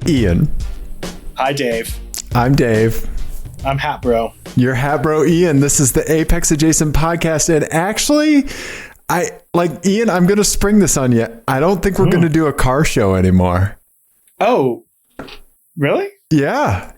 Ian. Hi, Dave. I'm Dave. I'm Hat Bro. You're Hat Bro Ian. This is the Apex Adjacent podcast. And actually, Ian, I'm going to spring this on you. I don't think we're going to do a car show anymore. Oh, really? Yeah.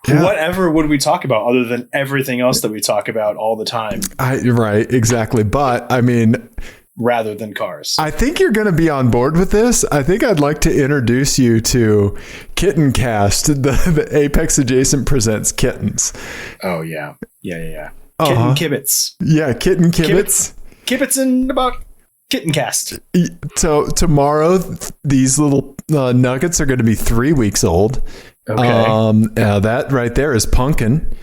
Whatever would we talk about other than everything else that we talk about all the time? Right, exactly. But I mean, rather than cars. I think you're going to be on board with this. I think I'd like to introduce you to Kitten Cast, the Apex Adjacent presents Kittens. Oh, yeah. Yeah. Uh-huh. Kitten Kibitz. Yeah, Kitten Kibitz. Kibitz and about Kitten Cast. So tomorrow, these little nuggets are going to be 3 weeks old. Okay. That right there is Pumpkin.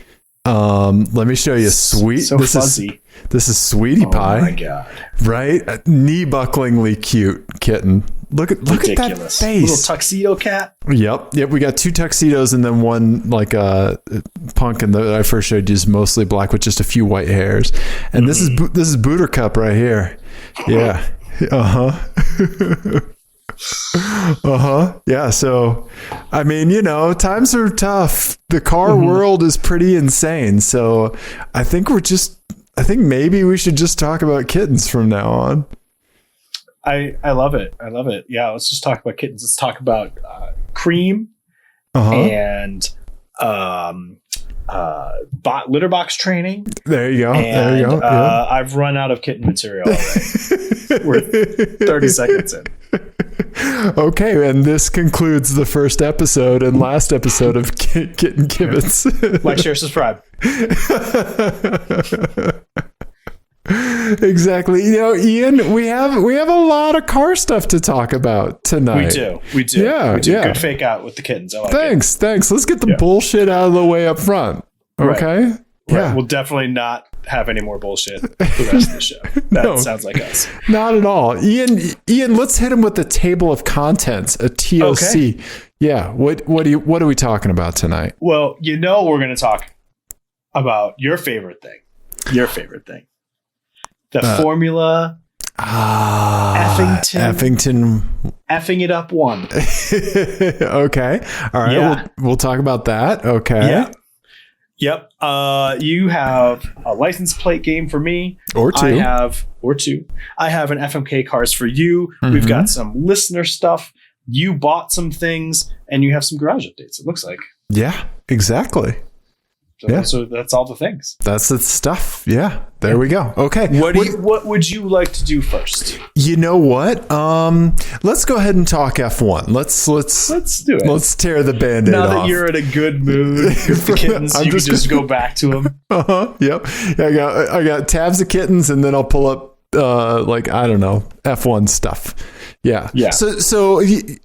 Let me show you sweet. So fuzzy. This is Sweetie Pie. Oh my god! Right, knee-bucklingly cute kitten. Look at that face. Little tuxedo cat. Yep. We got two tuxedos and then one like a Pumpkin that I first showed you is mostly black with just a few white hairs. And this is Buttercup right here. Yeah. Yeah. So, I mean, times are tough. The car world is pretty insane. So I think maybe we should just talk about kittens from now on. I love it. Yeah. Let's just talk about kittens. Let's talk about cream and litter box training. There you go. Yeah. I've run out of kitten material already. We're 30 seconds in. Okay, and this concludes the first episode and last episode of Kitten Kibitz. Like, share, subscribe. Exactly. Ian, we have a lot of car stuff to talk about tonight. We do. Yeah. Good fake out with the kittens. I like Thanks. Let's get the bullshit out of the way up front. Okay? Right. Yeah. We'll definitely not have any more bullshit for the rest of the show. That sounds like us. Not at all. Ian, let's hit him with the table of contents, a TOC. Okay. Yeah. What are we talking about tonight? Well, we're going to talk about your favorite thing. The formula. Effington. Effing it up one. Okay. All right. Yeah. We'll talk about that. Okay. Yeah. Yep. You have a license plate game for me. Or two. I have an FMK cars for you. We've got some listener stuff. You bought some things and you have some garage updates, it looks like. Yeah, exactly. So that's all the things. That's the stuff. Yeah. There we go. Okay. What would you like to do first? You know what? Let's go ahead and talk F1. Let's do it. Let's tear the Band-Aid off. Now that you're in a good mood with the kittens, you can just go back to them. Yep. Yeah, I got tabs of kittens and then I'll pull up F1 stuff. Yeah. So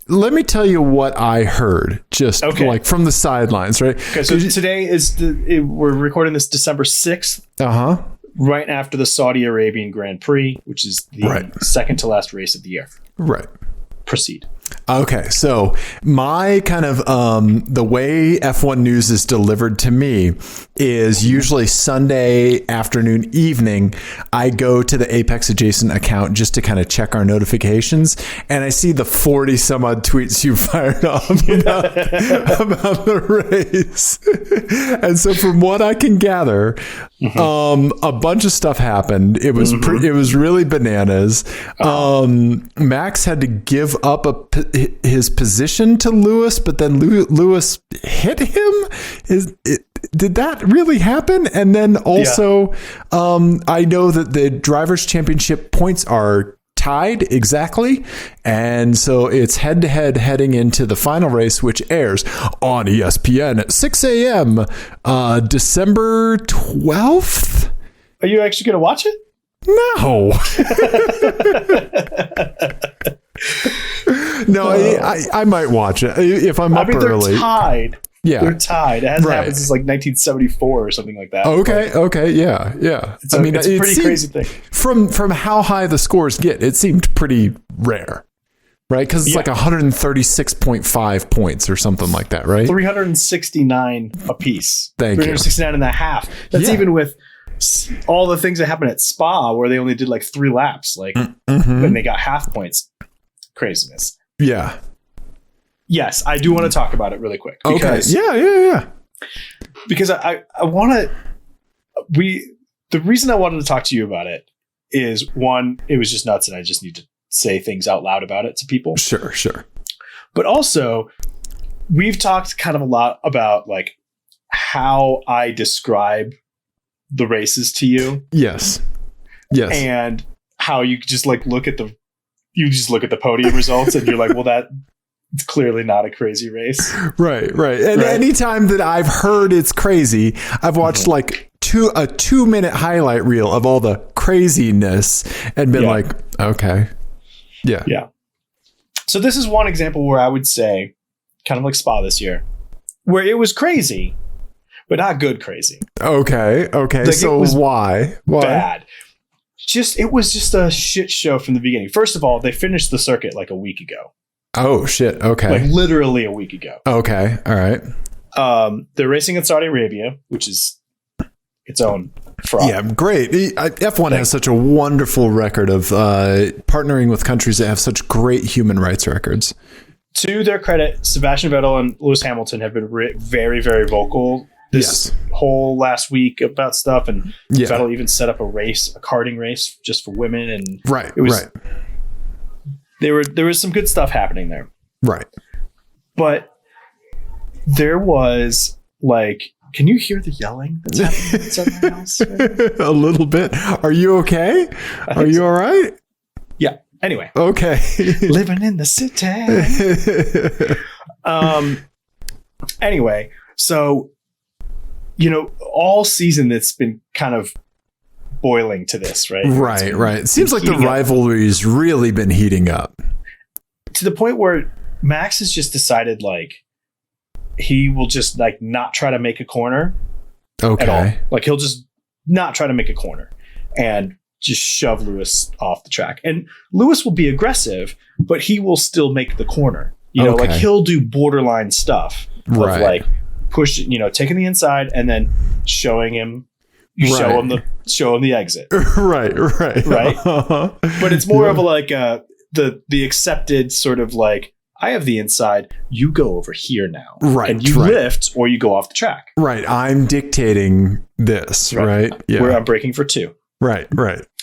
let me tell you what I heard just like from the sidelines, right? Okay. So today we're recording this December 6th. Right after the Saudi Arabian Grand Prix, which is the second to last race of the year. Right. Proceed. Okay, so my kind of the way F1 news is delivered to me is usually Sunday afternoon, evening. I go to the Apex Adjacent account just to kind of check our notifications, and I see the 40 some odd tweets you fired off about the race. And so, from what I can gather, a bunch of stuff happened. It was it was really bananas. Max had to give up his position to Lewis, but then Lewis hit him. Did that really happen? And then also, I know that the Drivers' Championship points are tied exactly, and so it's head-to-head heading into the final race, which airs on ESPN at 6 a.m. December 12th. Are you actually going to watch it? No. No, I might watch it if I'm up early. They're tied. Yeah, they're tied. It hasn't happened since like 1974 or something like that. Okay, yeah. It's a pretty crazy thing. From how high the scores get, it seemed pretty rare, right? Because it's like 136.5 points or something like that, right? 369 apiece. 369 and a half. That's even with all the things that happened at Spa where they only did like 3 laps, like when they got half points. Craziness. Yeah. yes, I do want to talk about it really quick. Because, yeah. Because I want to. The reason I wanted to talk to you about it is, one, it was just nuts, and I just need to say things out loud about it to people. Sure. But also, we've talked kind of a lot about like how I describe the races to you. Yes. And how you just like look at the podium results and you're like, well, it's clearly not a crazy race. Right. And anytime that I've heard it's crazy, I've watched like a 2-minute highlight reel of all the craziness and been like, okay. Yeah. So this is one example where I would say, kind of like Spa this year, where it was crazy, but not good crazy. Okay. Like, so why? Bad. It was just a shit show from the beginning. First of all, they finished the circuit like a week ago. Oh shit. Okay. Like literally a week ago. Okay. All right. They're racing in Saudi Arabia, which is its own fraud. Yeah, great. F1 has such a wonderful record of partnering with countries that have such great human rights records. To their credit, Sebastian Vettel and Lewis Hamilton have been very, very vocal this whole last week about stuff. And Vettel even set up a karting race just for women. And there was some good stuff happening there. Right. But there was like, can you hear the yelling that's happening inside my house? Right? A little bit. Are you okay? Are you all right? Yeah. Anyway. Okay. Living in the city. Anyway, so, all season it's been kind of boiling to this, right? Right. It seems like the rivalry's really been heating up. To the point where Max has just decided, like, he will just, like, not try to make a corner. Okay. At all. Like, he'll just not try to make a corner and just shove Lewis off the track. And Lewis will be aggressive, but he will still make the corner. Like, he'll do borderline stuff of, like, push, taking the inside and then showing him, show him the exit. Right. But it's more of a, like, the accepted sort of, like, I have the inside, you go over here now. Right. And you lift or you go off the track. Right. I'm dictating this, right? Yeah. Where I'm braking for 2. Right.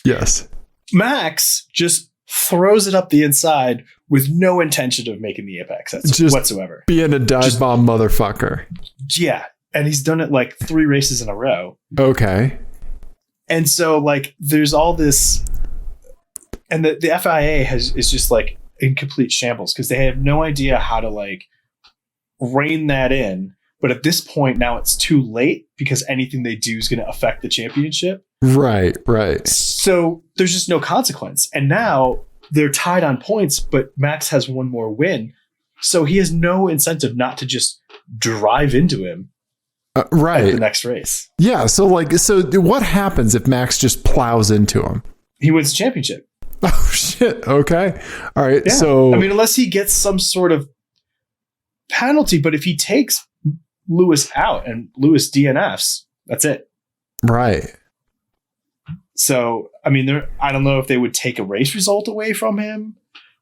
Yes. Max just throws it up the inside with no intention of making the apex whatsoever. Being a dive bomb motherfucker. Yeah. And he's done it like 3 races in a row. Okay. And so, like, there's all this, and the FIA is just like in complete shambles because they have no idea how to, like, rein that in. But at this point now it's too late because anything they do is going to affect the championship. Right. So there's just no consequence. And now they're tied on points, but Max has one more win. So he has no incentive not to just drive into him. At the next race. Yeah. So what happens if Max just plows into him? He wins the championship. Oh shit. Okay. All right. Yeah. So I mean, unless he gets some sort of penalty, but if he takes Lewis out and Lewis DNFs, that's it. Right. So, I mean, I don't know if they would take a race result away from him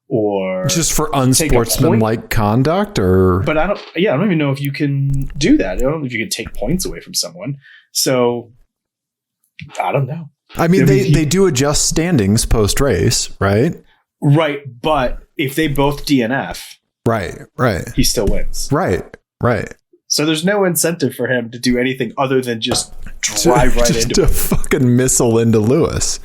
or just for unsportsmanlike conduct, or. But I don't even know if you can do that. I don't know if you can take points away from someone. So, I don't know. I mean, they do adjust standings post race, right? Right, but if they both DNF, right, he still wins. Right. So there's no incentive for him to do anything other than just drive into a fucking missile into Lewis.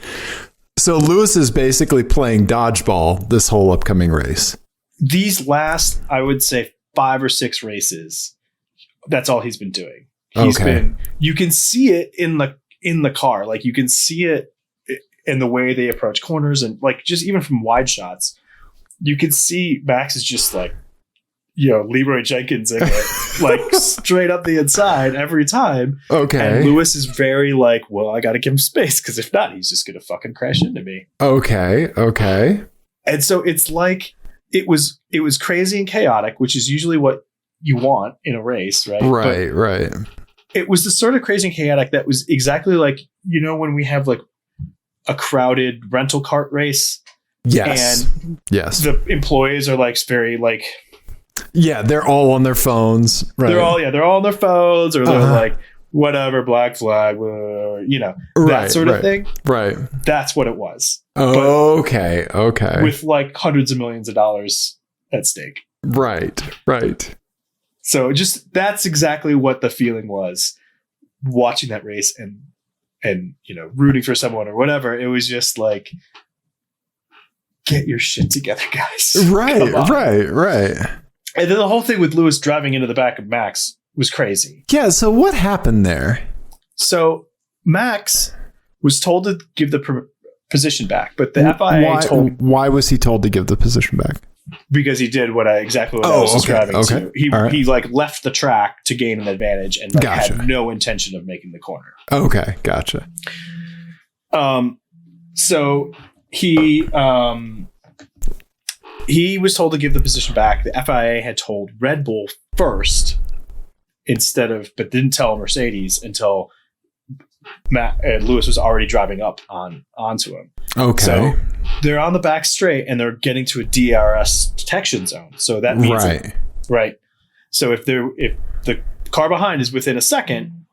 So Lewis is basically playing dodgeball this whole upcoming race. These last, I would say, 5 or 6 races, that's all he's been doing. You can see it in the car. Like, you can see it in the way they approach corners, and, like, just even from wide shots, you can see Max is just like, Leroy Jenkins in it, like, straight up the inside every time. Okay. And Lewis is very like, well, I got to give him space because if not, he's just going to fucking crash into me. Okay. And so it's like, it was crazy and chaotic, which is usually what you want in a race, right? Right. It was the sort of crazy and chaotic that was exactly like, when we have like a crowded rental cart race. Yes. And the employees are like very like Yeah, they're all on their phones. Right. They're all on their phones, or they're like, whatever, black flag, that sort of thing. Right. That's what it was. Okay. With like hundreds of millions of dollars at stake. Right. So that's exactly what the feeling was watching that race and rooting for someone or whatever. It was just like, get your shit together, guys. Right. And then the whole thing with Lewis driving into the back of Max was crazy. Yeah. So what happened there? So Max was told to give the position back, but the FIA why was he told to give the position back? Because he did exactly what I was describing to. He like left the track to gain an advantage and had no intention of making the corner. Okay, gotcha. So he was told to give the position back. The FIA had told Red Bull first but didn't tell Mercedes until Lewis was already driving up onto him. Okay. So they're on the back straight and they're getting to a DRS detection zone. So that means right. So if the car behind is within a second,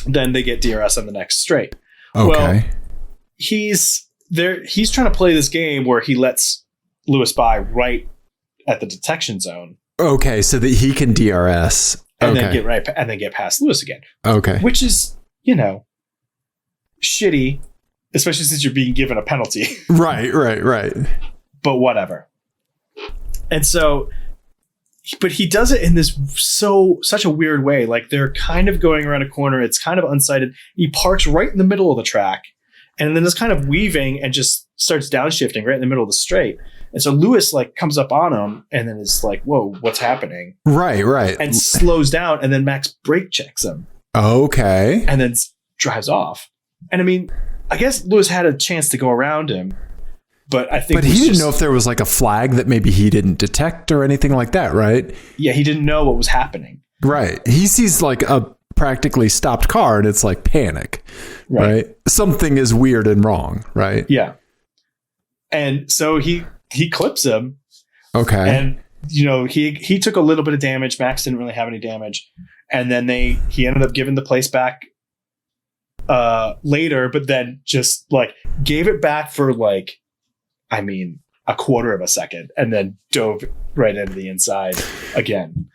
then they get DRS on the next straight. Okay. Well, he's trying to play this game where he lets Lewis by right at the detection zone. Okay, so that he can DRS and then get past Lewis again. Okay. Which is, shitty, especially since you're being given a penalty. Right. But whatever. And so, but he does it in this such a weird way. Like they're kind of going around a corner. It's kind of unsighted. He parks right in the middle of the track and then is kind of weaving and just starts downshifting right in the middle of the straight. And so Lewis like comes up on him and then is like, whoa, what's happening? Right. And slows down. And then Max brake checks him. Okay. And then drives off. And I mean, I guess Lewis had a chance to go around him, but I think he didn't know if there was like a flag that maybe he didn't detect or anything like that, right? Yeah, he didn't know what was happening. Right. He sees like a practically stopped car and it's like panic, right? Something is weird and wrong, right? Yeah. And so he clips him. Okay. And he took a little bit of damage. Max didn't really have any damage. And then he ended up giving the place back later, but then just like gave it back for like, a quarter of a second and then dove right into the inside again.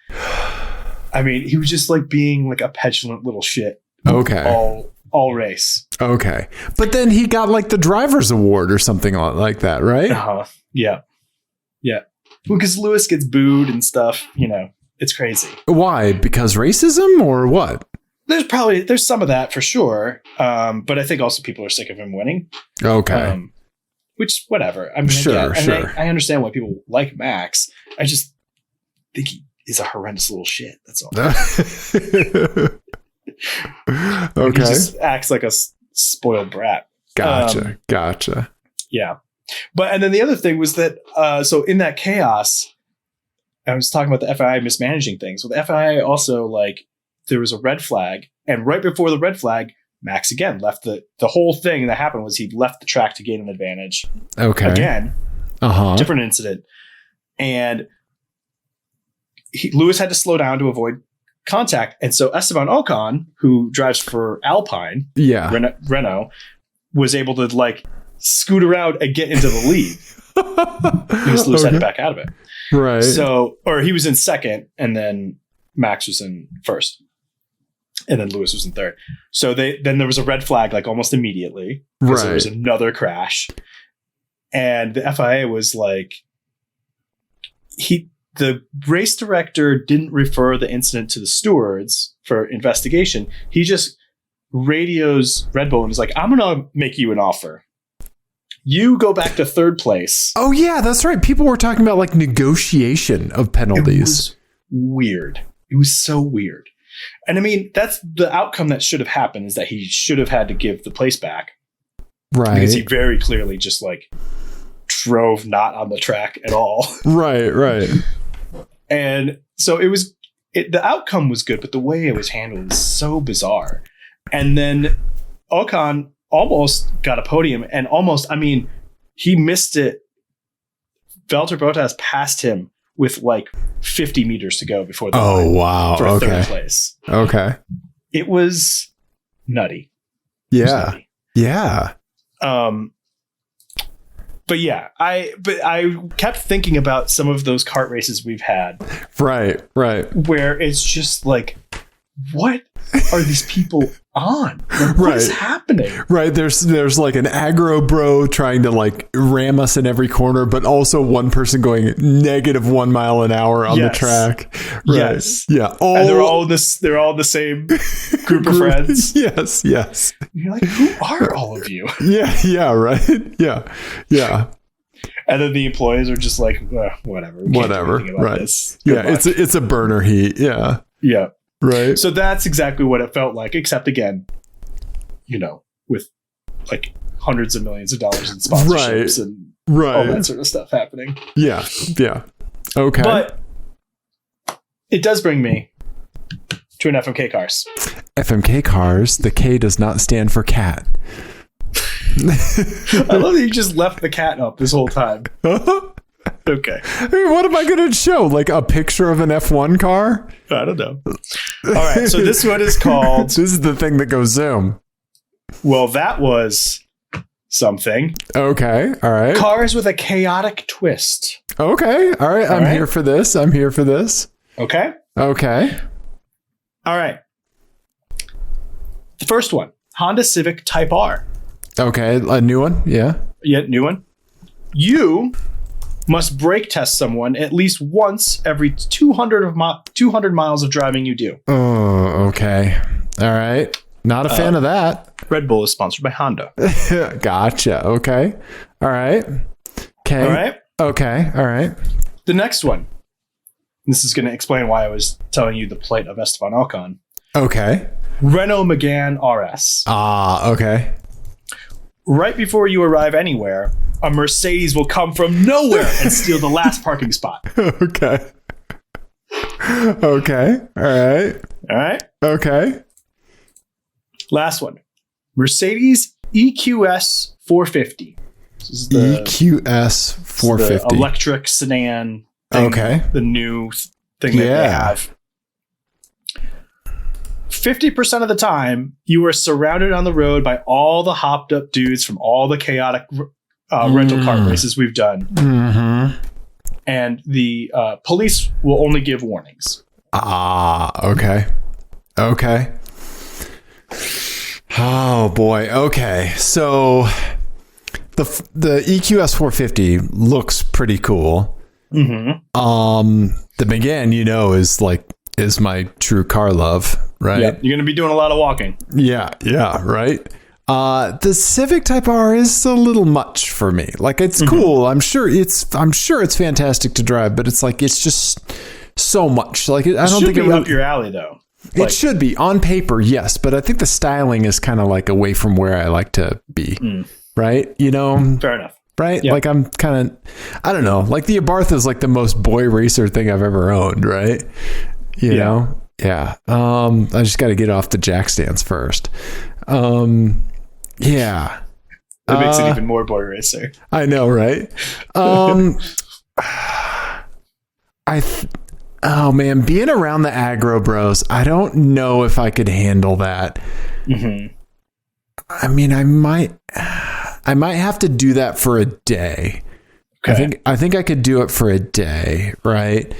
He was just like being like a petulant little shit. Okay. All race. Okay. But then he got like the driver's award or something like that, right? Uh-huh. Yeah. Yeah. Because Lewis gets booed and stuff, it's crazy. Why? Because racism or what? There's some of that for sure. But I think also people are sick of him winning. Okay. Which, whatever. Sure. I understand why people like Max. I just think he is a horrendous little shit. That's all. Okay. He just acts like a spoiled brat. Gotcha. Yeah. And then the other thing was that, so in that chaos, I was talking about the FIA mismanaging things. Well, the FIA also there was a red flag, and right before the red flag, Max again left the whole thing that happened was he left the track to gain an advantage. Okay. Again. Different incident. And Lewis had to slow down to avoid contact. And so Esteban Ocon, who drives for Alpine, Renault, was able to scoot around and get into the lead. Because Lewis had to back out of it. Right. So, or he was in second and then Max was in first. And then Lewis was in third. So then there was a red flag almost immediately. Right. There was another crash. And the FIA was the race director didn't refer the incident to the stewards for investigation. He just radios Red Bull and is like, I'm going to make you an offer. You go back to third place. Oh, yeah, that's right. People were talking about negotiation of penalties. It was weird. It was so weird. And that's the outcome that should have happened, is that he should have had to give the place back. Right. Because he very clearly just drove not on the track at all. Right. And so the outcome was good, but the way it was handled is so bizarre. And then Ocon almost got a podium and he missed it. Valtteri Bottas passed him with like 50 meters to go before the Oh, line wow. for Okay. third place. Okay. It was nutty. Yeah. It was nutty. Yeah. But yeah, I kept thinking about some of those kart races we've had Right. Right. where it's just like, what are these people on? Like, what is happening? Right. There's like an aggro bro trying to like ram us in every corner, but also one person going -1 mile an hour on the track. Right. Yes. Yeah. And they're all the same group of friends. Yes. Yes. You're like, who are all of you? Yeah. Yeah. Right. Yeah. Yeah. And then the employees are just like, whatever. We can't do anything about this. Good luck. It's a burner heat. Yeah. Yeah. Right. So that's exactly what it felt like, except again, with like hundreds of millions of dollars in sponsorships and all that sort of stuff happening. Yeah. Yeah. Okay. But it does bring me to an FMK cars. FMK cars. The K does not stand for cat. I love that you just left the cat up this whole time. Okay. I mean, what am I going to show? Like a picture of an F1 car? I don't know. All right. So this one is called... This is the thing that goes zoom. Well, that was something. Okay. All right. Cars with a chaotic twist. Okay. All right. I'm right. here for this. Okay. Okay. All right. The first one, Honda Civic Type R. Okay. A new one. Yeah. Yeah, new one. You must brake test someone at least once every 200 miles of driving you do. Oh, okay. All right. Not a fan of that. Red Bull is sponsored by Honda. Gotcha. Okay. All right. Okay. All right. Okay. All right. The next one. This is going to explain why I was telling you the plight of Esteban Ocon. Okay. Renault Megane RS. Ah, okay. Right before you arrive anywhere, a Mercedes will come from nowhere and steal the last parking spot. Okay. Okay. All right. All right. Okay. Last one. Mercedes EQS 450. This is the EQS 450. the electric sedan thing, Okay. the new thing that they have. 50% of the time, you are surrounded on the road by all the hopped up dudes from all the chaotic rental car races we've done. Mm-hmm. And the police will only give warnings. Ah, okay. Okay. Oh boy. Okay. So the EQS 450 looks pretty cool. Mm-hmm. The Megane, is my true car love, right? Yep. You're going to be doing a lot of walking. Yeah, right. The Civic Type R is a little much for me. Like, it's cool. I'm sure it's fantastic to drive, but it's like it's just so much. Like, I don't think it be up your alley though. It should be on paper, yes, but I think the styling is kind of like away from where I like to be, right? Fair enough. Right? Yep. Like I'm kind of, I don't know. Like the Abarth is like the most boy racer thing I've ever owned, right? You know? Yeah. I just got to get off the jack stands first. Yeah. That makes it even more boy racer. I know, right? Oh man, being around the aggro bros, I don't know if I could handle that. Mm-hmm. I mean, I might have to do that for a day. Okay. I think I could do it for a day, right?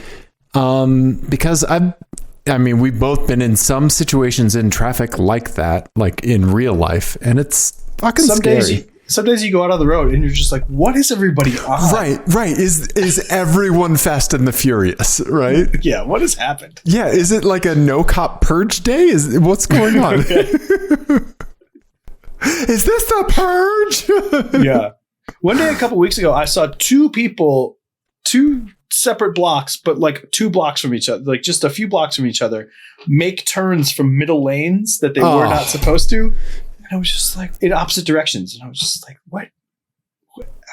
Because we've both been in some situations in traffic like that, like in real life, and it's fucking scary. Some days you go out on the road and you're just like, what is everybody on? Right. Is everyone Fast and the Furious, right? Yeah, what has happened? Yeah, is it like a no cop purge day? What's going on? Is this the purge? Yeah. One day a couple weeks ago, I saw two separate blocks, but like 2 blocks from each other, like just a few blocks from each other, make turns from middle lanes that they were not supposed to. And I was just like, in opposite directions. And I was just like, what?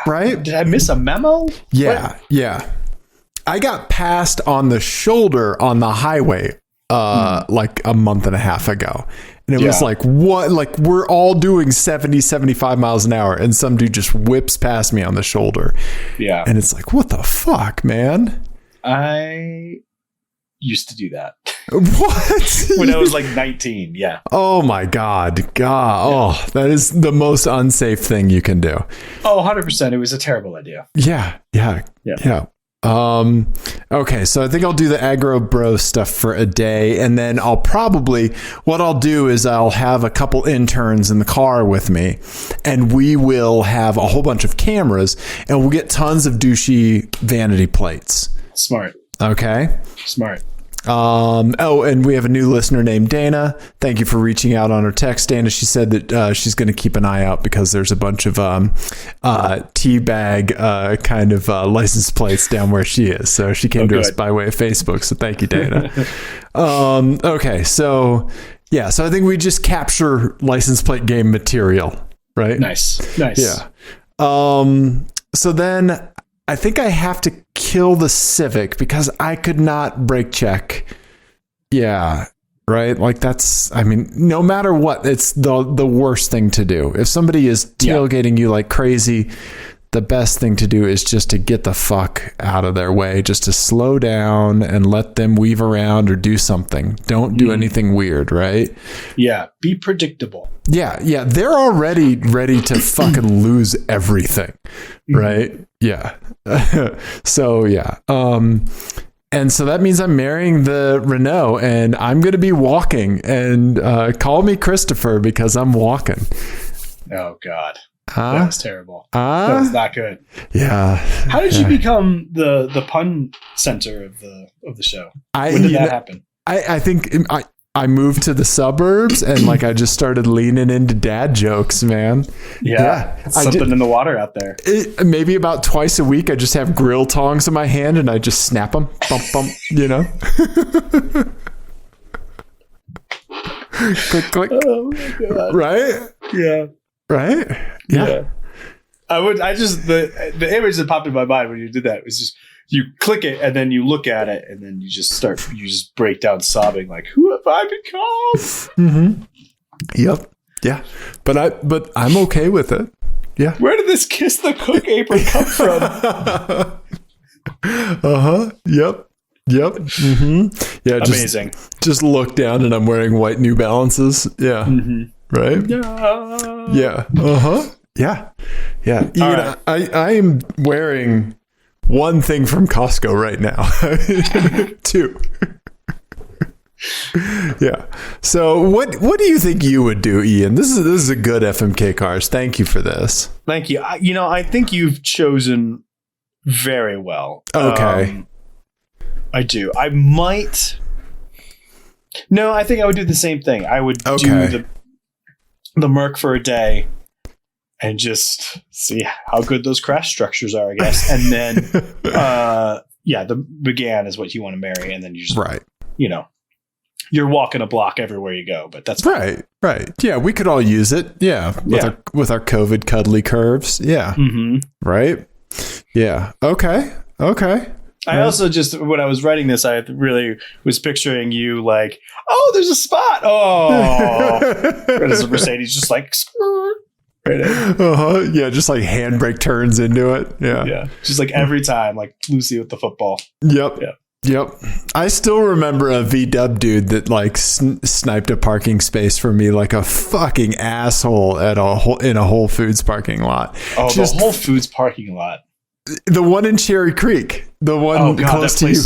Right? Did I miss a memo? Yeah. What? Yeah. I got passed on the shoulder on the highway like a month and a half ago. And it was like, what? Like, we're all doing 70, 75 miles an hour. And some dude just whips past me on the shoulder. Yeah. And it's like, what the fuck, man? I used to do that. What? When I was like 19. Yeah. Oh my God. Oh, that is the most unsafe thing you can do. Oh, 100%. It was a terrible idea. Yeah. Okay, so I think I'll do the aggro bro stuff for a day, and then what I'll do is I'll have a couple interns in the car with me, and we will have a whole bunch of cameras, and we'll get tons of douchey vanity plates. Smart. Okay. Smart. And we have a new listener named Dana. Thank you for reaching out on her text, Dana. She said that she's going to keep an eye out because there's a bunch of teabag kind of license plates down where she is. So she came to us by way of Facebook. So thank you, Dana. Okay, so yeah, so I think we just capture license plate game material, right? Nice. Yeah. So then I think I have to kill the Civic because I could not brake check. Yeah. Right. Like no matter what, it's the worst thing to do. If somebody is tailgating you like crazy, the best thing to do is just to get the fuck out of their way, just to slow down and let them weave around or do something. Don't do anything weird. Right. Yeah. Be predictable. Yeah. Yeah. They're already ready to fucking lose everything. Right. Yeah. So, yeah. And so that means I'm marrying the Renault, and I'm going to be walking, and call me Christopher because I'm walking. Oh God. That was terrible. That was not good. Yeah. How did you become the pun center of the show? When did that happen? I think I moved to the suburbs, and I just started leaning into dad jokes, man. Yeah. Something in the water out there. Maybe about twice a week, I just have grill tongs in my hand and I just snap them. Bump, bump, click, click. Oh my God. Right? Yeah. Right? Yeah. The image that popped in my mind when you did that was just, you click it and then you look at it and then you just break down sobbing like, who have I become? Mm-hmm. Yep. Yeah. But I'm okay with it. Yeah. Where did this kiss the cook apron come from? Yep. Mm-hmm. Yeah. Amazing. Just look down and I'm wearing white New Balances. Yeah. Mm-hmm. Right. Yeah. Yeah. Yeah. Ian, right. I am wearing one thing from Costco right now. 2. Yeah. So what do you think you would do, Ian? This is a good FMK Cars. Thank you for this. Thank you. I think you've chosen very well. Okay. I do. I might. No, I think I would do the same thing. I would do the Merc for a day and just see how good those crash structures are, I guess. And then, the Megane is what you want to marry. And then you just, you're walking a block everywhere you go, but that's fine. Right. Yeah. We could all use it. Yeah. With our COVID cuddly curves. Yeah. Mm-hmm. Right. Yeah. Okay. I also just, when I was writing this, I really was picturing you like, oh, there's a spot. Oh, there's a Mercedes just like, right in. Yeah, just like handbrake turns into it. Yeah. Just like every time, like Lucy with the football. Yep. Yeah. Yep. I still remember a VW dude that like sniped a parking space for me like a fucking asshole in a Whole Foods parking lot. Oh, the Whole Foods parking lot. The one in Cherry Creek. The one close to you.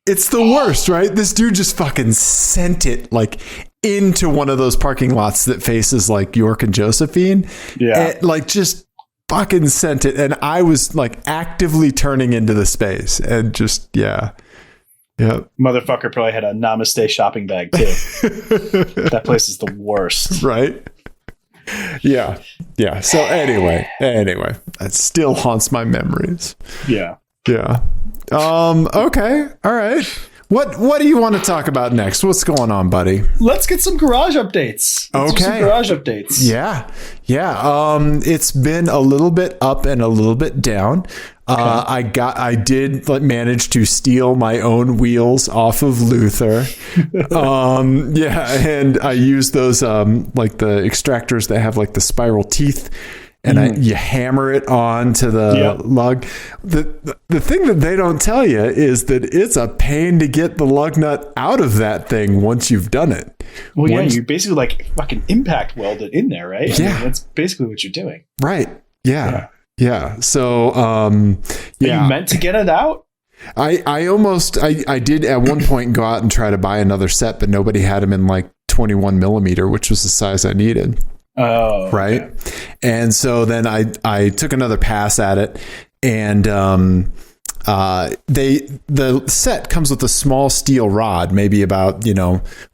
It's the worst, right? This dude just fucking sent it like into one of those parking lots that faces like York and Josephine. Yeah. And, like just fucking sent it. And I was like actively turning into the space and just, yeah. Motherfucker probably had a Namaste shopping bag too. That place is the worst. Right? Yeah. So anyway, that still haunts my memories. Yeah. Okay. All right. What do you want to talk about next? What's going on, buddy? Let's get some garage updates. Yeah. It's been a little bit up and a little bit down. I did manage to steal my own wheels off of Luther. And I used those like the extractors that have like the spiral teeth and you hammer it onto the lug. The thing that they don't tell you is that it's a pain to get the lug nut out of that thing once you've done it. Well, you basically like fucking impact weld it in there, right? Yeah. I mean, that's basically what you're doing. Right. Yeah. So, Are you meant to get it out? I did at one point go out and try to buy another set, but nobody had them in like 21 millimeter, which was the size I needed. Oh, right. Okay. And so then I took another pass at it, and the set comes with a small steel rod, maybe about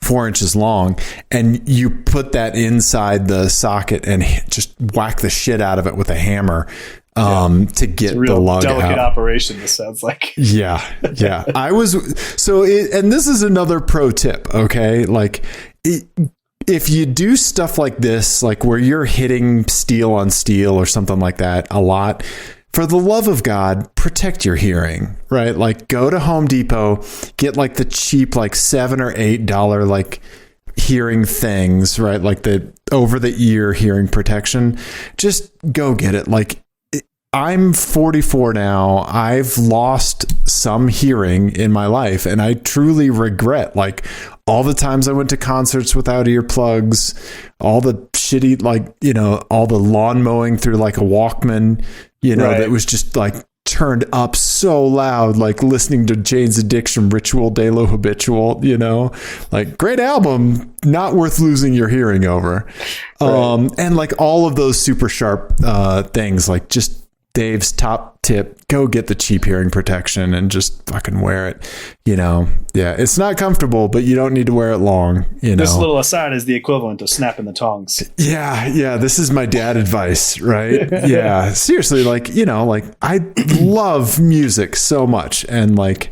4 inches long, and you put that inside the socket and just whack the shit out of it with a hammer to get the lug out. Delicate operation, this sounds like. Yeah. And this is another pro tip. Okay, like if you do stuff like this, like where you're hitting steel on steel or something like that a lot, for the love of God, protect your hearing, right? Like go to Home Depot, get like the cheap, like $7 or $8, like hearing things, right? Like the over the ear hearing protection. Just go get it. Like I'm 44 now. I've lost some hearing in my life, and I truly regret like all the times I went to concerts without earplugs, all the shitty, like, all the lawn mowing through like a Walkman, that was just like turned up so loud, like listening to Jane's Addiction, Ritual de lo Habitual, like great album, not worth losing your hearing over. Right. And like all of those super sharp things, like just Dave's top tip, go get the cheap hearing protection and just fucking wear it. It's not comfortable, but you don't need to wear it long. This little aside is the equivalent of snapping the tongs. Yeah. This is my dad advice, right? Yeah. Seriously, like, I love music so much. And like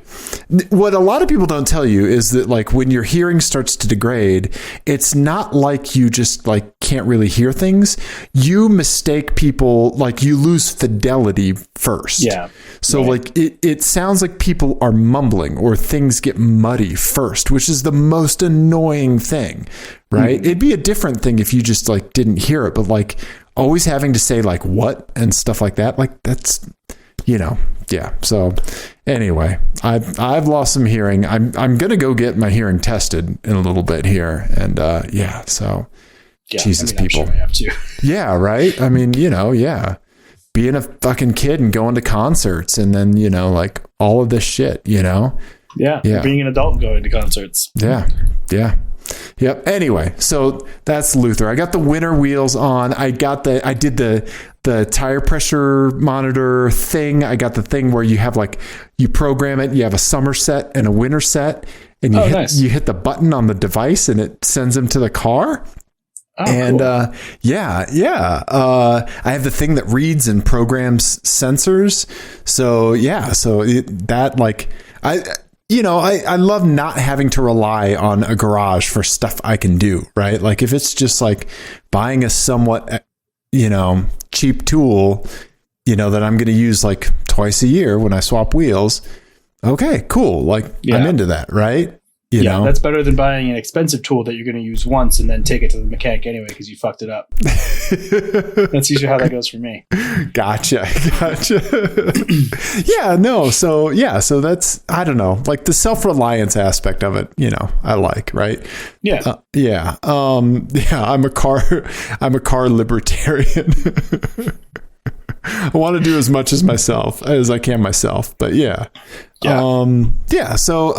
what a lot of people don't tell you is that like when your hearing starts to degrade, it's not like you just like can't really hear things. You mistake people, like you lose fidelity first. Yeah. So like it sounds like people are mumbling or things get muddy first, which is the most annoying thing, right? It'd be a different thing if you just like didn't hear it, but like always having to say like what and stuff like that, like that's, yeah. So anyway, I've lost some hearing. I'm going to go get my hearing tested in a little bit here. And so Jesus, people. I'm sure I have to. Yeah. Right. I mean, being a fucking kid and going to concerts and then, like all of this shit, Yeah. Being an adult and going to concerts. Yeah. Yep. Anyway, so that's Luther. I got the winter wheels on. I did the tire pressure monitor thing. I got the thing where you have like, you program it. You have a summer set and a winter set, and you hit the button on the device and it sends them to the car. Oh, and, cool. I have the thing that reads and programs sensors. So I love not having to rely on a garage for stuff I can do, right? Like if it's just like buying a somewhat, cheap tool, that I'm going to use like twice a year when I swap wheels. Okay, cool. Like I'm into that, right? You know? That's better than buying an expensive tool that you're going to use once and then take it to the mechanic anyway because you fucked it up. That's usually how that goes for me. Gotcha. So that's, I don't know, like the self-reliance aspect of it, I like, right? Yeah. I'm a car libertarian. I want to do as much as I can myself, but yeah. So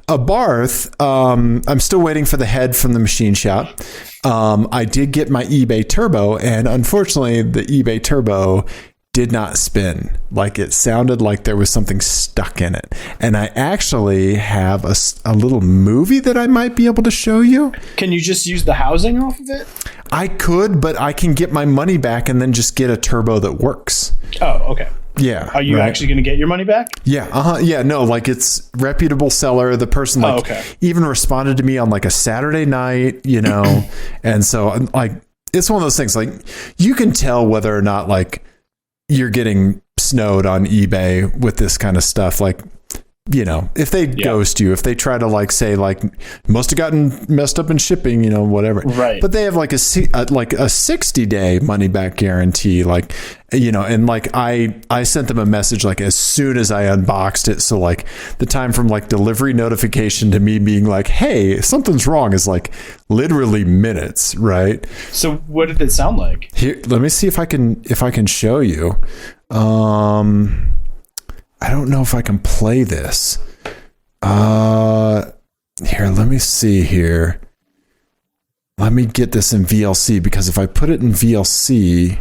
a Barth, I'm still waiting for the head from the machine shop. I did get my eBay Turbo, and unfortunately the eBay Turbo did not spin. Like it sounded like there was something stuck in it. And I actually have a little movie that I might be able to show you. Can you just use the housing off of it? I could, but I can get my money back and then just get a turbo that works. Oh, okay. Yeah. Are you actually going to get your money back? Yeah. Yeah. No, like it's reputable seller. The person even responded to me on like a Saturday night, and so like, it's one of those things like you can tell whether or not like you're getting snowed on eBay with this kind of stuff. Like you know, if they ghost you, if they try to like say like must have gotten messed up in shipping, you know, whatever. Right. But they have like a 60-day money back guarantee, like, you know, and like I sent them a message like as soon as I unboxed it. So like the time from like delivery notification to me being like, hey, something's wrong is like literally minutes. Right. So what did it sound like? Here, let me see if I can show you. I don't know if I can play this. Here, let me see here. Let me get this in VLC, because if I put it in VLC,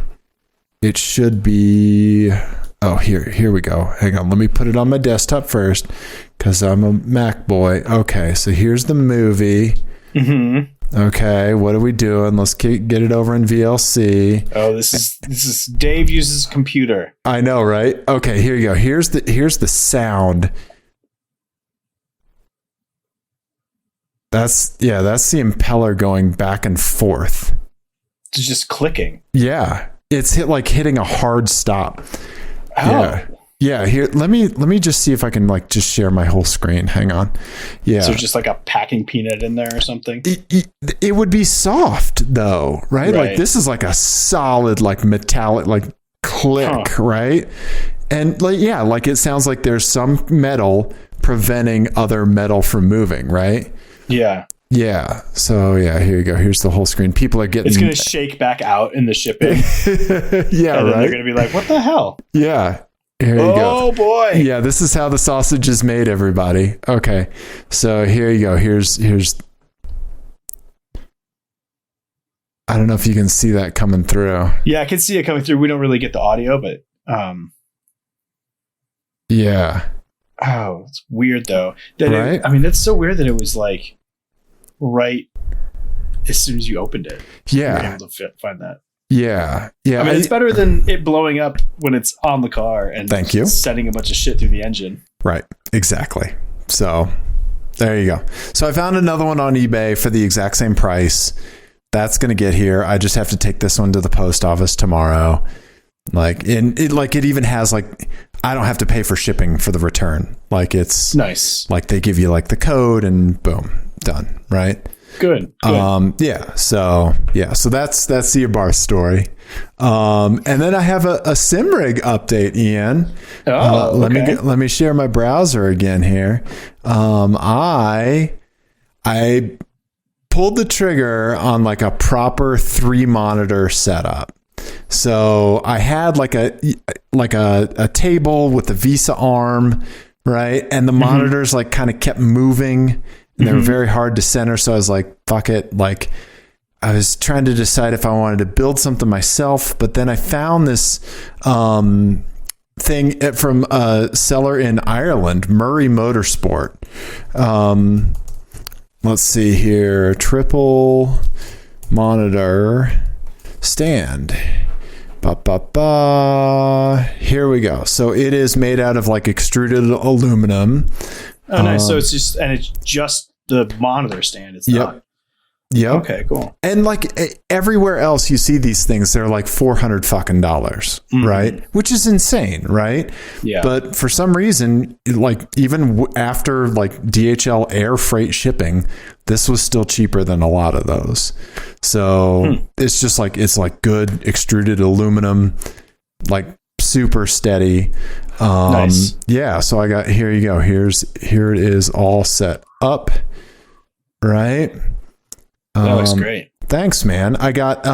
it should be... Oh, here we go. Hang on. Let me put it on my desktop first, because I'm a Mac boy. Okay, so here's the movie. Mm-hmm. Okay, what are we doing? Let's get it over in VLC. Oh, this is Dave uses computer. I know, right? Okay, here you go. Here's the sound. That's the impeller going back and forth. It's just clicking. Yeah, it's hitting a hard stop. Oh. Yeah, here, let me just see if I can like just share my whole screen. Hang on. Yeah. So just like a packing peanut in there or something? It would be soft though, right? Like this is like a solid, like metallic, like click, right? And like, yeah, like it sounds like there's some metal preventing other metal from moving, right? Yeah. Yeah. So yeah, here you go. Here's the whole screen. People are getting... It's going to shake back out in the shipping. Yeah, and then right? they're going to be like, what the hell? Yeah. Here you go. Oh boy. Yeah, this is how the sausage is made, everybody. Okay. So here you go. Here's I don't know if you can see that coming through. Yeah, I can see it coming through. We don't really get the audio, but yeah. Oh, it's weird though. Right? That's so weird that it was like right as soon as you opened it. Yeah. You were able to find that. Yeah. Yeah. It's better than it blowing up when it's on the car and thank you. Setting a bunch of shit through the engine. Right. Exactly. So there you go. So I found another one on eBay for the exact same price. That's going to get here. I just have to take this one to the post office tomorrow. Like it even has like, I don't have to pay for shipping for the return. Like it's nice. Like they give you like the code and boom, done. Right. Good. Yeah. So that's the Abar story. And then I have a SimRig update, Ian. Let me share my browser again here. I pulled the trigger on like a proper 3-monitor setup. So I had like a table with the VESA arm, right? And the monitors like kind of kept moving. And they were very hard to center. So I was like, fuck it. Like I was trying to decide if I wanted to build something myself, but then I found this thing from a seller in Ireland, Murray Motorsport. Let's see here. Triple monitor stand. Here we go. So it is made out of like extruded aluminum. Oh, nice. So it's just the monitor stand. It's not. Yep. Okay, cool. And like everywhere else you see these things, they're like $400 fucking dollars, right? Which is insane, right? Yeah. But for some reason, like even after like DHL air freight shipping, this was still cheaper than a lot of those. So it's just like, it's like good extruded aluminum, like super steady. Nice. Yeah. So I got, here you go. Here it is all set up. Right. That looks great. Thanks, man. I got,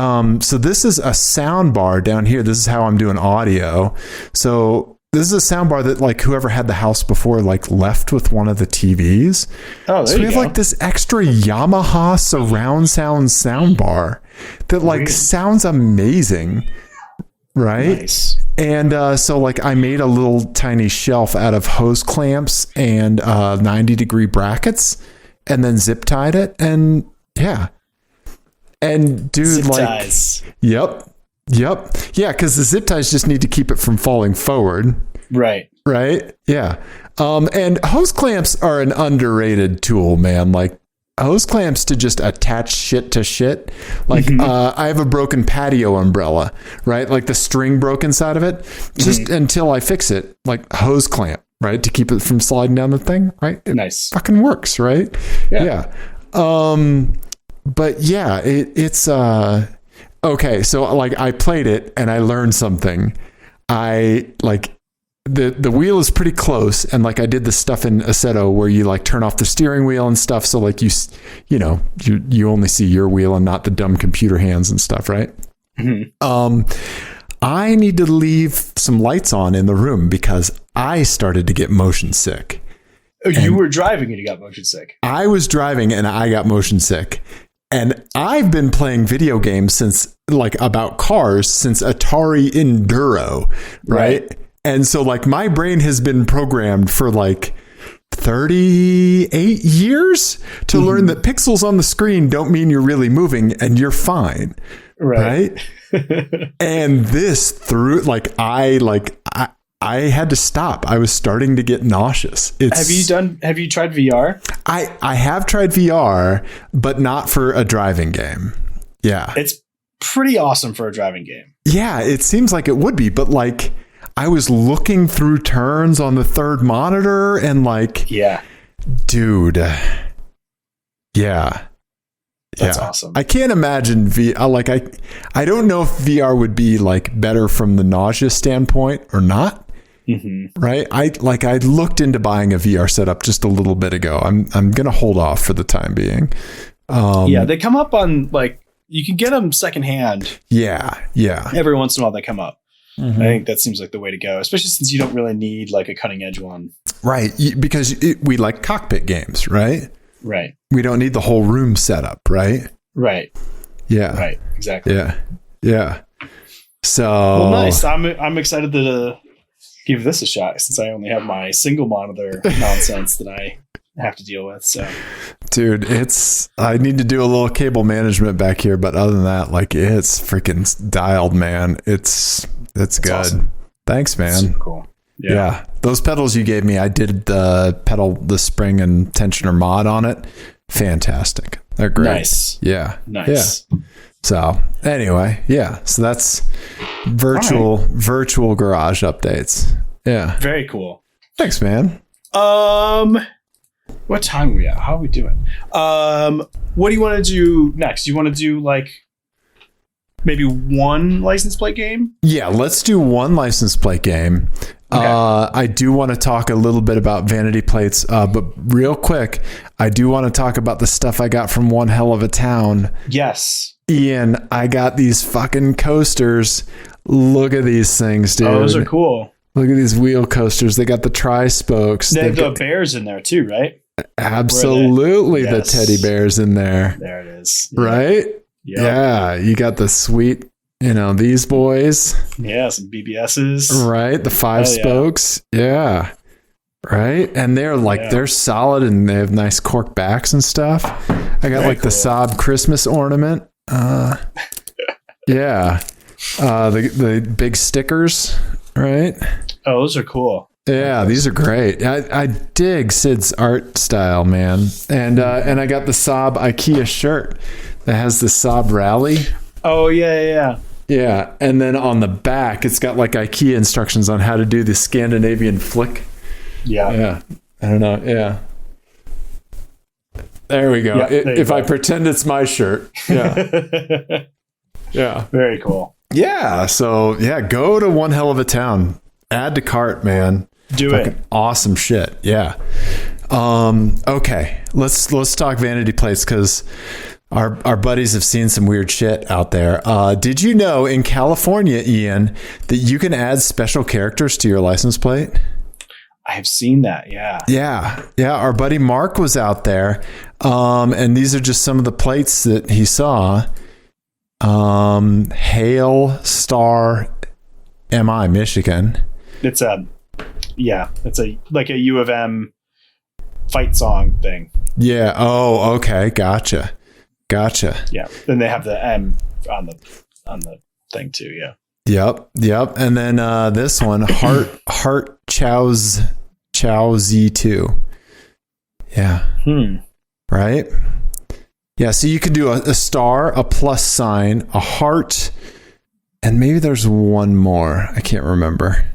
so this is a sound bar down here. This is how I'm doing audio. So this is a sound bar that like whoever had the house before, like left with one of the TVs. Oh, there so we have like this extra Yamaha surround sound bar that like sounds amazing. Right. Nice. And so like I made a little tiny shelf out of hose clamps and 90-degree brackets and then zip tied it. And yeah. And dude, zip like, ties. Yep. Yeah. Cause the zip ties just need to keep it from falling forward. Right. Yeah. And hose clamps are an underrated tool, man. Like hose clamps to just attach shit to shit. Like, I have a broken patio umbrella, right? Like the string broke inside of it just until I fix it, like hose clamp, right? To keep it from sliding down the thing, right? It Nice. fucking works, right? Yeah. But yeah, it's okay. So like I played it and I learned something. I like the wheel is pretty close, and like I did the stuff in Assetto where you like turn off the steering wheel and stuff. So like you only see your wheel and not the dumb computer hands and stuff, right? I need to leave some lights on in the room because I started to get motion sick. Oh, you were driving and you got motion sick. I was driving and I got motion sick. And I've been playing video games since like about cars since Atari Enduro, right? And so like my brain has been programmed for like 38 years to learn that pixels on the screen don't mean you're really moving and you're fine. Right. And this through like I had to stop. I was starting to get nauseous. Have you tried VR? I have tried VR, but not for a driving game. Yeah. It's pretty awesome for a driving game. Yeah, it seems like it would be, but like I was looking through turns on the third monitor and like, dude. Yeah. That's awesome. I can't imagine like I don't know if VR would be like better from the nausea standpoint or not. Right. I looked into buying a VR setup just a little bit ago. I'm going to hold off for the time being. They come up on like, you can get them secondhand. Yeah. Every once in a while they come up. I think that seems like the way to go, especially since you don't really need like a cutting edge one. Right. Because we like cockpit games, right? Right. We don't need the whole room set up, right? Right. Yeah. Right. Exactly. Yeah. So well, nice. I'm excited to give this a shot since I only have my single monitor nonsense that I have to deal with. So, dude, I need to do a little cable management back here, but other than that, like it's freaking dialed, man. It's good. Awesome. Thanks, man. Super cool. Yeah. Those pedals you gave me, I did the spring and tensioner mod on it. Fantastic. They're great. Nice. Yeah. Nice. Yeah. So anyway, so that's virtual garage updates. Yeah. Very cool. Thanks, man. What time are we at? How are we doing? What do you want to do next? You want to do like maybe one license plate game? Yeah, let's do one license plate game. Okay. I do want to talk a little bit about Vanity Plates, but real quick, I do want to talk about the stuff I got from One Hell of a Town. Yes. Ian, I got these fucking coasters. Look at these things, dude. Oh, those are cool. Look at these wheel coasters. They got the tri-spokes. They have the bears in there too, right? Absolutely, the teddy bears in there. There it is. Yeah. Right? Yep. Yeah, you got the sweet, these boys. Yeah, some BBSs. Right, the 5 spokes. Yeah. Right? And they're like, they're solid and they have nice cork backs and stuff. I got the Saab Christmas ornament. Yeah. The big stickers, right? Oh, those are cool. Yeah, these are great. I dig Sid's art style, man. And I got the Saab IKEA shirt that has the Saab rally. Oh, yeah. Yeah, and then on the back, it's got like IKEA instructions on how to do the Scandinavian flick. Yeah. I don't know. Yeah. There we go. If I pretend it's my shirt. Yeah. Yeah. Very cool. Yeah. So, go to One Hell of a Town. Add to cart, man. Do it. Awesome shit. Yeah. Okay. Let's talk Vanity Plates because our buddies have seen some weird shit out there. Did you know in California, Ian, that you can add special characters to your license plate? I have seen that. Yeah. Yeah. Our buddy Mark was out there. And these are just some of the plates that he saw. Hail Star MI, Michigan. It's a like a U of M fight song thing. Yeah. Oh, okay. Gotcha. Yeah. Then they have the M on the thing too. Yeah. Yep. And then this one, Heart Chow's Z2. Yeah. Right. Yeah. So you could do a star, a plus sign, a heart, and maybe there's one more. I can't remember.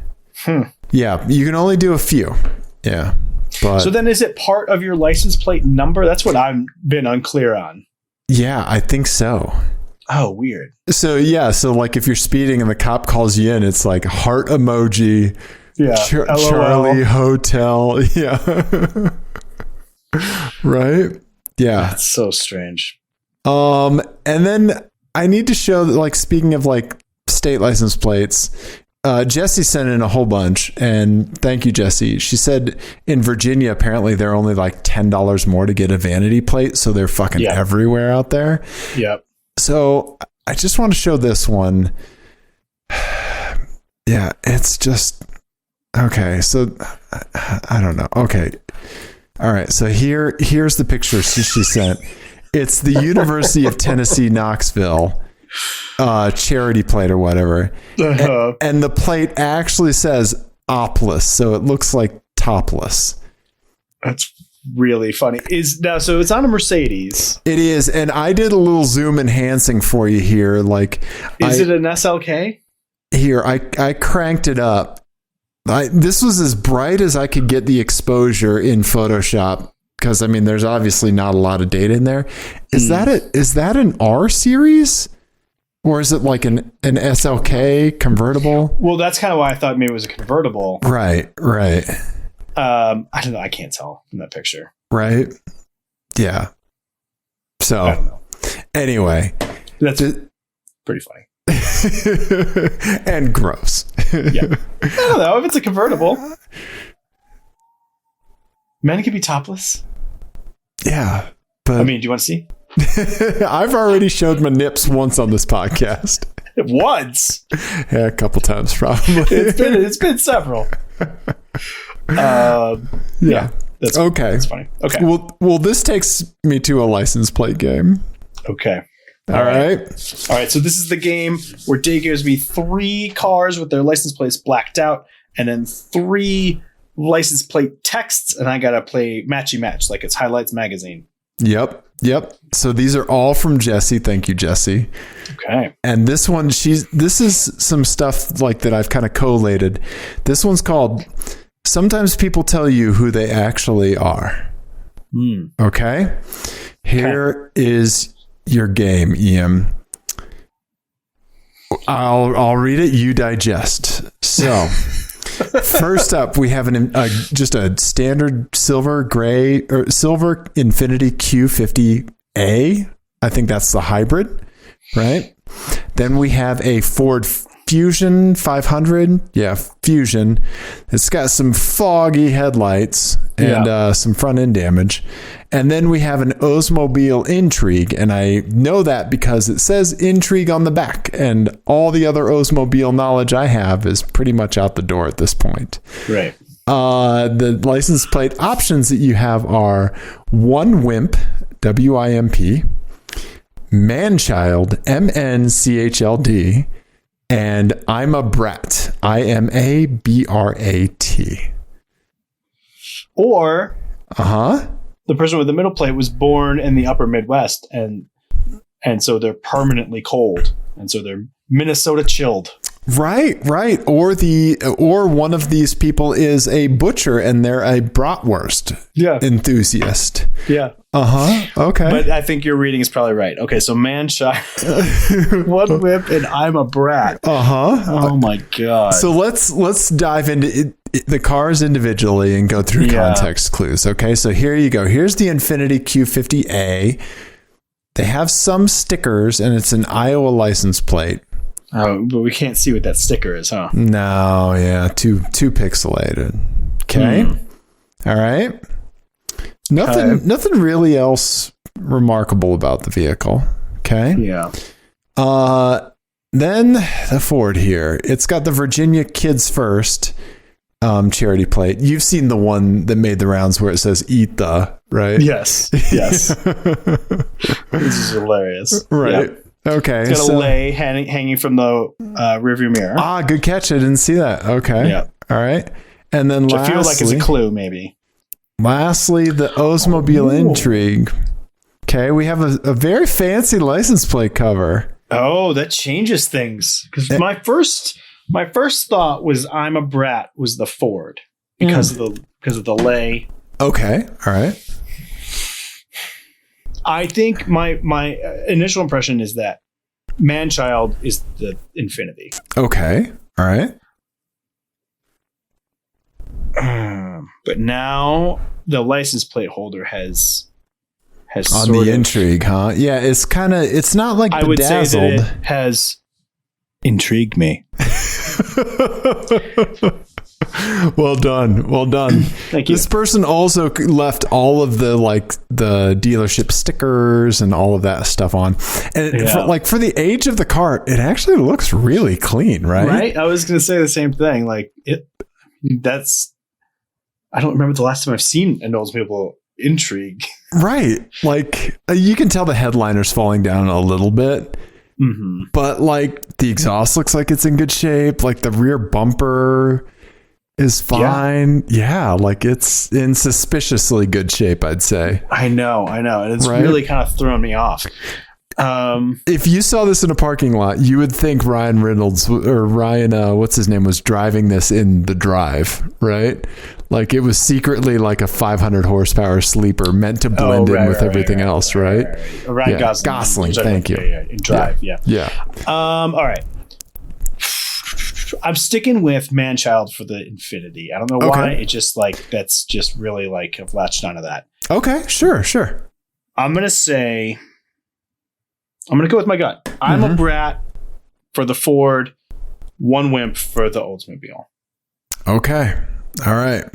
Yeah. You can only do a few. Yeah. But so then is it part of your license plate number? That's what I've been unclear on. Yeah, I think so. Oh, weird. So yeah, so like if you're speeding and the cop calls you in, it's like heart emoji, Charlie Hotel. Yeah. Right? Yeah. That's so strange. And then I need to show that, like, speaking of like state license plates, Jessie sent in a whole bunch, and thank you, Jessie. She said in Virginia, apparently they're only like $10 more to get a vanity plate. So they're fucking everywhere out there. Yep. So I just want to show this one. Yeah, it's just okay. So I don't know. Okay. All right. So here's the picture she sent. It's the University of Tennessee, Knoxville charity plate or whatever. And the plate actually says opless. So it looks like topless. That's really funny. So it's on a Mercedes. It is. And I did a little zoom enhancing for you here. Like, is it an SLK? Here, I cranked it up. This was as bright as I could get the exposure in Photoshop, because I mean, there's obviously not a lot of data in there. Is that an R series, or is it like an SLK convertible? Well, that's kind of why I thought maybe it was a convertible. Right. I don't know. I can't tell from that picture. Right. Yeah. So anyway, that's pretty funny. And gross. Yeah. I don't know if it's a convertible. Men can be topless. Yeah. But I mean, do you want to see? I've already showed my nips once on this podcast. Once? Yeah, a couple times probably. It's been several. Yeah. That's okay. That's funny. Okay. Well, this takes me to a license plate game. Okay. All right. All right. So this is the game where Dave gives me 3 cars with their license plates blacked out, and then 3 license plate texts, and I gotta play matchy match like it's Highlights magazine. Yep. So these are all from Jessie. Thank you, Jessie. Okay. And this one, this is some stuff like that I've kind of collated. This one's called "Sometimes People Tell You Who They Actually Are." Okay. Here is your game, Ian. I'll read it. You digest. So, first up, we have just a standard silver Infiniti Q50A. I think that's the hybrid, right? Then we have a Ford Fusion 500. Yeah, Fusion. It's got some foggy headlights and some front end damage. And then we have an Oldsmobile Intrigue, and I know that because it says Intrigue on the back, and all the other Oldsmobile knowledge I have is pretty much out the door at this point. Right. The license plate options that you have are one WIMP, WIMP, Manchild, MNCHLD, and I'm a Brat, IMABRAT. Or the person with the middle plate was born in the upper Midwest, and so they're permanently cold, and so they're Minnesota chilled. Right. Or one of these people is a butcher and they're a bratwurst enthusiast. Yeah. Okay. But I think your reading is probably right. Okay, so Manchild, one whip, and I'm a brat. Oh my god. So let's dive into the cars individually and go through context clues. Okay, so here you go. Here's the Infiniti Q50A. They have some stickers, and it's an Iowa license plate. Oh, but we can't see what that sticker is, huh? No, yeah, too pixelated. Okay, all right. Nothing really else remarkable about the vehicle. Okay. Yeah. Then the Ford here. It's got the Virginia Kids First charity plate. You've seen the one that made the rounds where it says "Eat the," right? Yes. This is hilarious. Right. Yep. Okay. It's got a lei hanging from the rearview mirror. Good catch. I didn't see that. Okay. Yeah. All right. And then I feel like it's a clue, maybe. Lastly, the Oldsmobile Intrigue. Okay, we have a very fancy license plate cover. Oh, that changes things. Because my first thought was I'm a Brat was the Ford because of because of the lay. Okay. All right. I think my initial impression is that man-child is the Infinity. Okay. All right. But now the license plate holder has on the intrigue, huh? Yeah, it's not like I would say that it has intrigued me. Well done. Thank you. This person also left all of the dealership stickers and all of that stuff on. And for the age of the car, it actually looks really clean, right? Right? I was going to say the same thing. I don't remember the last time I've seen an Oldsmobile Intrigue. Right. You can tell the headliner's falling down a little bit. Mm-hmm. But the exhaust looks like it's in good shape. The rear bumper is fine. Yeah, it's in suspiciously good shape, I'd say. I know. And it's really kind of thrown me off. If you saw this in a parking lot, you would think Ryan Reynolds or Ryan, what's his name, was driving this in the drive, right? It was secretly a 500 horsepower sleeper meant to blend in with everything else, right? Ryan Gosling. Thank you. Yeah, in Drive, yeah. All right. I'm sticking with man-child for the Infinity. I don't know why. It's just that's just really I've latched onto that. Okay, sure. I'm going to go with my gut. I'm a brat for the Ford, one wimp for the Oldsmobile. Okay. All right.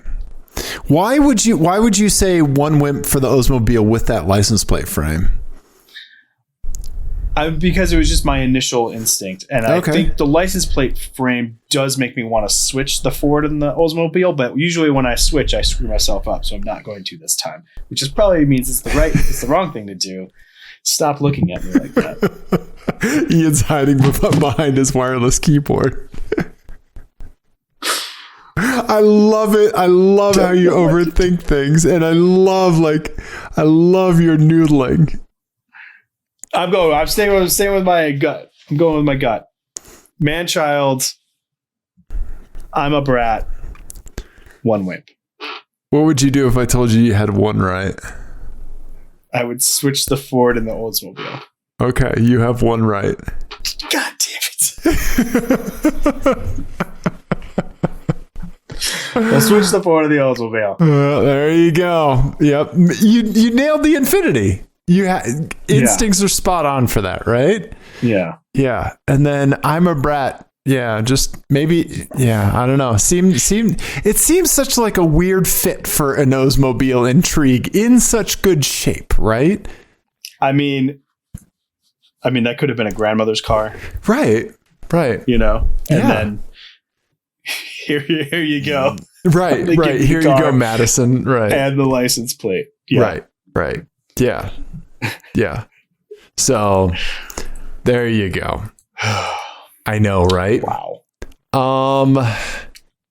Why would you say one wimp for the Oldsmobile with that license plate frame? Because it was just my initial instinct. And I think the license plate frame does make me want to switch the Ford and the Oldsmobile. But usually when I switch, I screw myself up. So I'm not going to this time, which is probably means it's the wrong thing to do. Stop looking at me like that. Ian's hiding behind his wireless keyboard. I love it. I love how you overthink things. And I love your noodling. I'm staying with my gut. I'm going with my gut. Man-child. I'm a brat. One wimp. What would you do if I told you had one right? I would switch the Ford and the Oldsmobile. Okay, you have one right. God damn it. I'll switch the Ford and the Oldsmobile. There you go. Yep. You nailed the Infinity. Instincts are spot on for that, right? Yeah. Yeah. And then I'm a brat. Yeah, just maybe. Yeah, I don't know. It seems such a weird fit for an Oldsmobile Intrigue in such good shape, right? I mean that could have been a grandmother's car, right? And then here you go, right. Here you go, Madison, right? And the license plate, right. Yeah. So there you go. I know, right? Wow.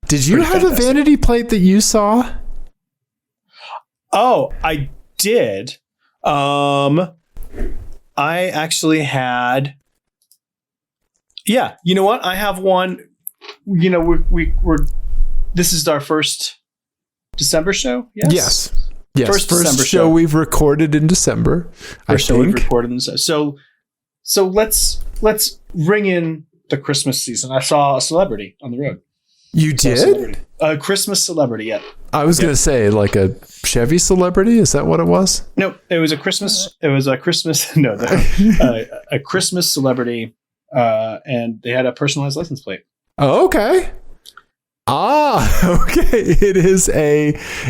Did you have a vanity plate that you saw? Oh, I did. I actually had. Yeah, you know what? I have one. We're. This is our first December show. Yes. First December show we've recorded in December. First show we've recorded in December. So let's ring in the Christmas season. I saw a celebrity on the road. You did? A Christmas celebrity, yeah. I was going to say a Chevy celebrity. Is that what it was? No, it was a Christmas. A Christmas celebrity, and they had a personalized license plate. Oh, okay. Okay.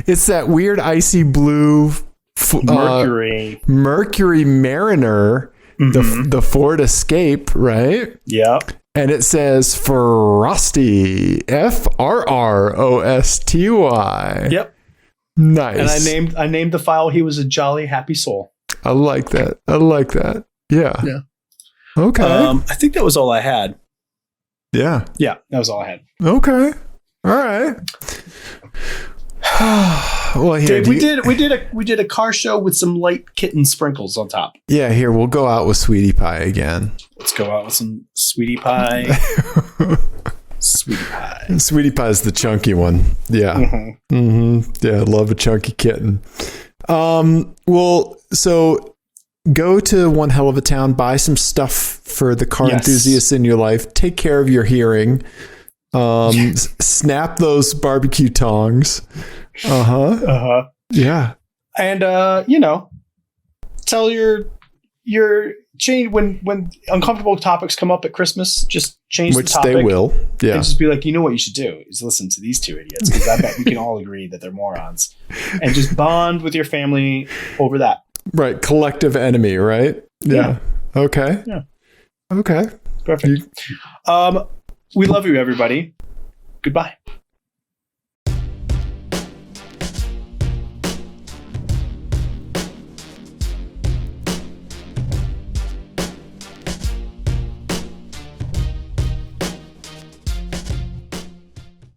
It's that weird icy blue Mercury Mariner. Mm-hmm. The Ford Escape, right? Yeah. And it says Frosty, Frrosty. Yep. Nice. And I named the file. He was a jolly happy soul. I like that. Yeah. Okay. I think that was all I had. Yeah. Yeah, that was all I had. Okay. All right. Well, here Dave, we did a car show with some light kitten sprinkles on top. Yeah, here we'll go out with Sweetie Pie again. Let's go out with some Sweetie Pie. Sweetie pie. Sweetie Pie is the chunky one. Yeah. Mm-hmm. Mm-hmm. Yeah, I love a chunky kitten. Well, so go to One Hell of a Town, buy some stuff for the car enthusiasts in your life. Take care of your hearing. Snap those barbecue tongs. Yeah. And tell your change when uncomfortable topics come up at Christmas. Just change Which the topic. they will. Yeah. And just be like, you know what you should do is listen to these two idiots, because I bet we can all agree that they're morons, and just bond with your family over that. Right. Collective enemy. Right. Yeah. Okay. Yeah. Okay. Perfect. We love you, everybody. Goodbye.